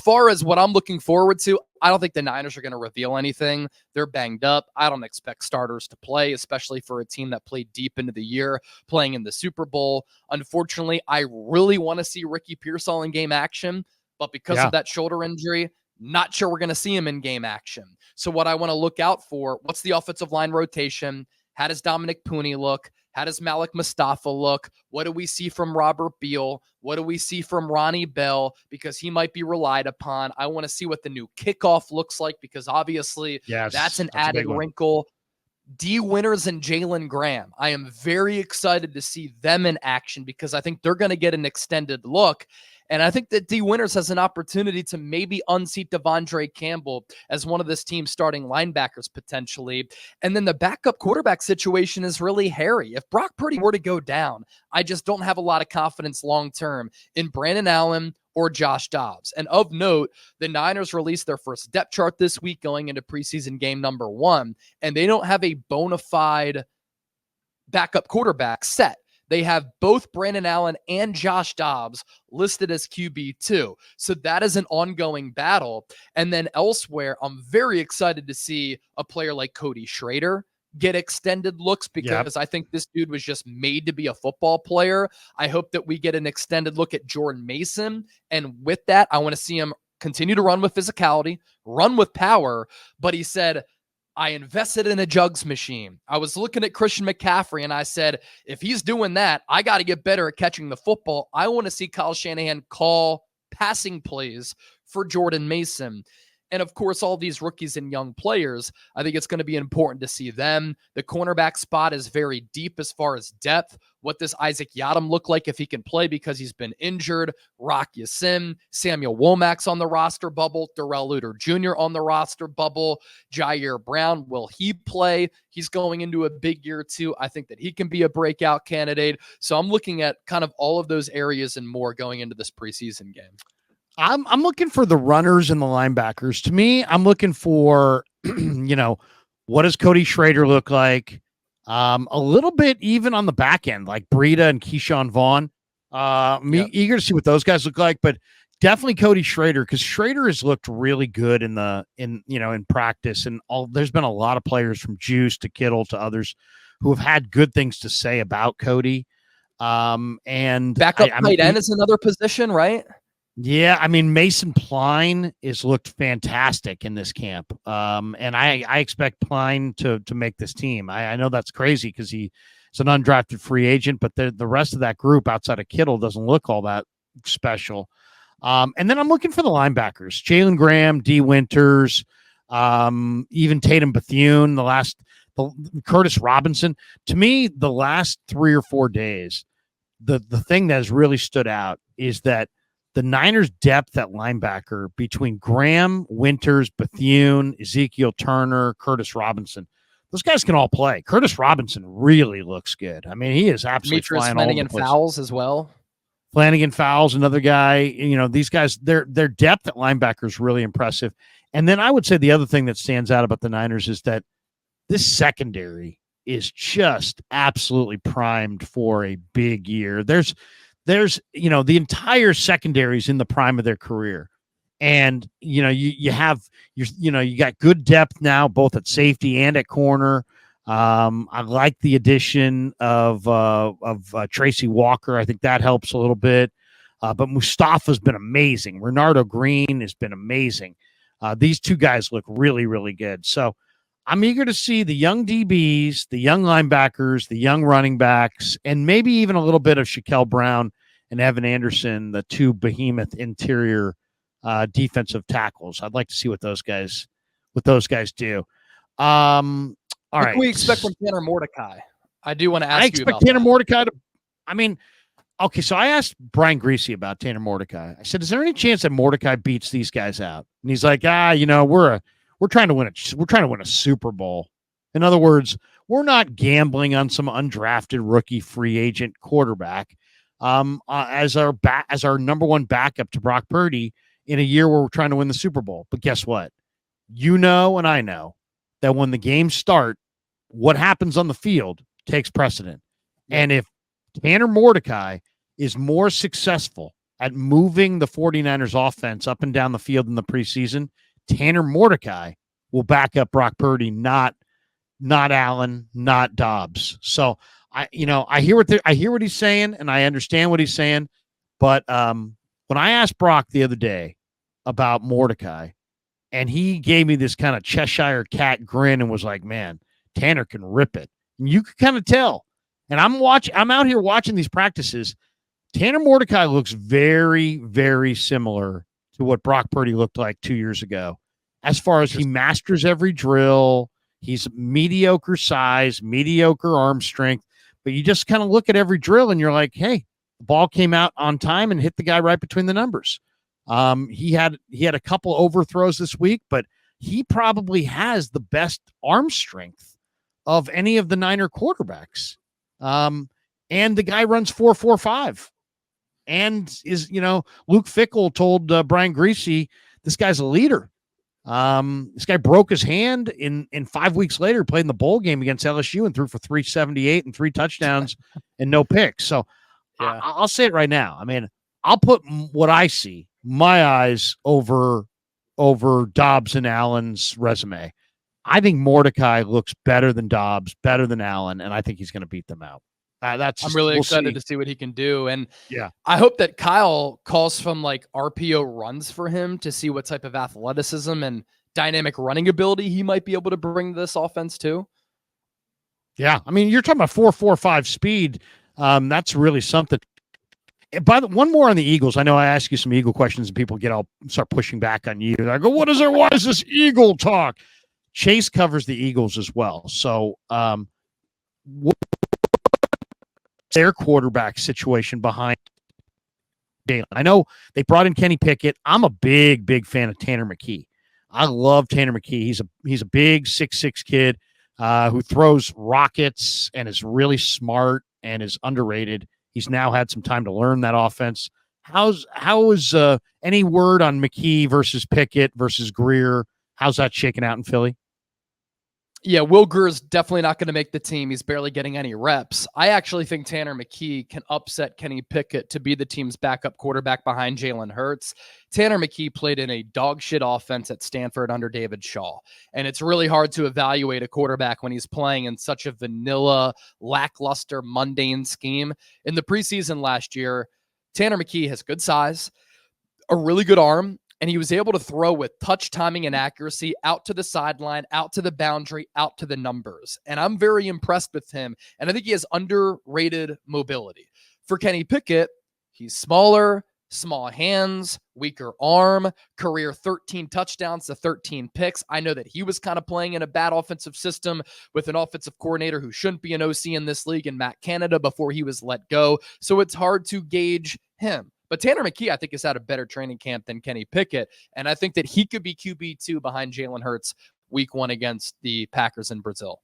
far as what I'm looking forward to, I don't think the Niners are going to reveal anything. They're banged up. I don't expect starters to play, especially for a team that played deep into the year, playing in the Super Bowl. Unfortunately, I really want to see Ricky Pearsall in game action, but because of that shoulder injury, not sure we're going to see him in game action. So what I want to look out for, what's the offensive line rotation? How does Dominic Pooney look? How does Malik Mustafa look? What do we see from Robert Beal? What do we see from Ronnie Bell? Because he might be relied upon. I want to see what the new kickoff looks like, because obviously that's an added wrinkle. D. Winters and Jalen Graham. I am very excited to see them in action because I think they're going to get an extended look. And I think that D. Winters has an opportunity to maybe unseat Devondre Campbell as one of this team's starting linebackers potentially. And then the backup quarterback situation is really hairy. If Brock Purdy were to go down, I just don't have a lot of confidence long-term in Brandon Allen or Josh Dobbs. And of note, the Niners released their first depth chart this week going into preseason game number 1, and they don't have a bona fide backup quarterback set. They have both Brandon Allen and Josh Dobbs listed as QB2. So that is an ongoing battle. And then elsewhere, I'm very excited to see a player like Cody Schrader get extended looks because I think this dude was just made to be a football player. I hope that we get an extended look at Jordan Mason. And with that, I want to see him continue to run with physicality, run with power. But he said, I invested in a jugs machine. I was looking at Christian McCaffrey and I said, if he's doing that, I got to get better at catching the football. I want to see Kyle Shanahan call passing plays for Jordan Mason. And of course, all these rookies and young players, I think it's going to be important to see them. The cornerback spot is very deep as far as depth. What does Isaac Yiadom look like if he can play because he's been injured? Rock Ya-Sin, Samuel Womack's on the roster bubble, Darrell Luter Jr. on the roster bubble, Jair Brown, will he play? He's going into a big year too. I think that he can be a breakout candidate. So I'm looking at kind of all of those areas and more going into this preseason game. I'm looking for the runners and the linebackers. To me, I'm looking for, what does Cody Schrader look like? A little bit even on the back end, like Breida and Keyshawn Vaughn. Eager to see what those guys look like, but definitely Cody Schrader, because Schrader has looked really good in practice, and there's been a lot of players from Juice to Kittle to others who have had good things to say about Cody. And backup tight end is another position, right? Yeah, I mean, Mason Pline has looked fantastic in this camp. And I expect Pline to make this team. I know that's crazy because he's an undrafted free agent, but the rest of that group outside of Kittle doesn't look all that special. And then I'm looking for the linebackers, Jalen Graham, D. Winters, even Tatum Bethune, Curtis Robinson. To me, the last 3 or 4 days, the thing that has really stood out is that the Niners' depth at linebacker between Graham, Winters, Bethune, Ezekiel Turner, Curtis Robinson, those guys can all play. Curtis Robinson really looks good. I mean, he is absolutely flying all over the place. Fowles as well. Flanagan Fowles, another guy. These guys, their depth at linebacker is really impressive. And then I would say the other thing that stands out about the Niners is that this secondary is just absolutely primed for a big year. There's the entire secondaries in the prime of their career. And, you got good depth now, both at safety and at corner. I like the addition of Tracy Walker. I think that helps a little bit. But Mustafa's been amazing. Renardo Green has been amazing. These two guys look really, really good. So I'm eager to see the young DBs, the young linebackers, the young running backs, and maybe even a little bit of Shaquille Brown and Evan Anderson, the two behemoth interior defensive tackles. I'd like to see what those guys do. All right. What can we expect from Tanner Mordecai? I do want to ask you about I expect Tanner Mordecai so I asked Brian Greasy about Tanner Mordecai. I said, is there any chance that Mordecai beats these guys out? And he's like, we're trying to win a Super Bowl. In other words, we're not gambling on some undrafted rookie free agent quarterback as our number one backup to Brock Purdy in a year where we're trying to win the Super Bowl. But guess what? And I know that when the games start, what happens on the field takes precedent. And if Tanner Mordecai is more successful at moving the 49ers offense up and down the field in the preseason, Tanner Mordecai will back up Brock Purdy, not Allen, not Dobbs. So I hear what he's saying, and I understand what he's saying. But when I asked Brock the other day about Mordecai, and he gave me this kind of Cheshire cat grin and was like, "Man, Tanner can rip it." And you could kind of tell. And I'm out here watching these practices. Tanner Mordecai looks very, very similar to what Brock Purdy looked like 2 years ago. As far as he masters every drill, he's mediocre size, mediocre arm strength, but you just kind of look at every drill and you're like, hey, the ball came out on time and hit the guy right between the numbers. He had a couple overthrows this week, but he probably has the best arm strength of any of the Niner quarterbacks. And the guy runs 4.45 and is, Luke Fickell told Brian Greasy, this guy's a leader. This guy broke his hand in 5 weeks later, played in the bowl game against LSU and threw for 378 and 3 touchdowns and no picks. So yeah. I'll say it right now. I mean, I'll put what I see, my eyes over Dobbs and Allen's resume. I think Mordecai looks better than Dobbs, better than Allen, and I think he's going to beat them out. I'm really excited to see what he can do. And yeah, I hope that Kyle calls from like RPO runs for him to see what type of athleticism and dynamic running ability he might be able to bring to this offense too. Yeah. I mean, you're talking about 4.45 speed. That's really something. One more on the Eagles. I know I ask you some Eagle questions and people start pushing back on you. I go, why is this Eagle talk? Chase covers the Eagles as well. So, their quarterback situation behind Jalen. I know they brought in Kenny Pickett. I'm a big, big fan of Tanner McKee. I love Tanner McKee. He's a big 6'6" kid who throws rockets and is really smart and is underrated. He's now had some time to learn that offense. How is any word on McKee versus Pickett versus Greer? How's that shaking out in Philly? Yeah, Will Greer's definitely not going to make the team. He's barely getting any reps. I actually think Tanner McKee can upset Kenny Pickett to be the team's backup quarterback behind Jalen Hurts. Tanner McKee played in a dog shit offense at Stanford under David Shaw. And it's really hard to evaluate a quarterback when he's playing in such a vanilla, lackluster, mundane scheme. In the preseason last year, Tanner McKee has good size, a really good arm, and he was able to throw with touch timing and accuracy out to the sideline, out to the boundary, out to the numbers. And I'm very impressed with him. And I think he has underrated mobility. For Kenny Pickett, he's smaller, small hands, weaker arm, career 13 touchdowns to 13 picks. I know that he was kind of playing in a bad offensive system with an offensive coordinator who shouldn't be an OC in this league in Matt Canada before he was let go. So it's hard to gauge him. But Tanner McKee, I think, has had a better training camp than Kenny Pickett. And I think that he could be QB2 behind Jalen Hurts week 1 against the Packers in Brazil.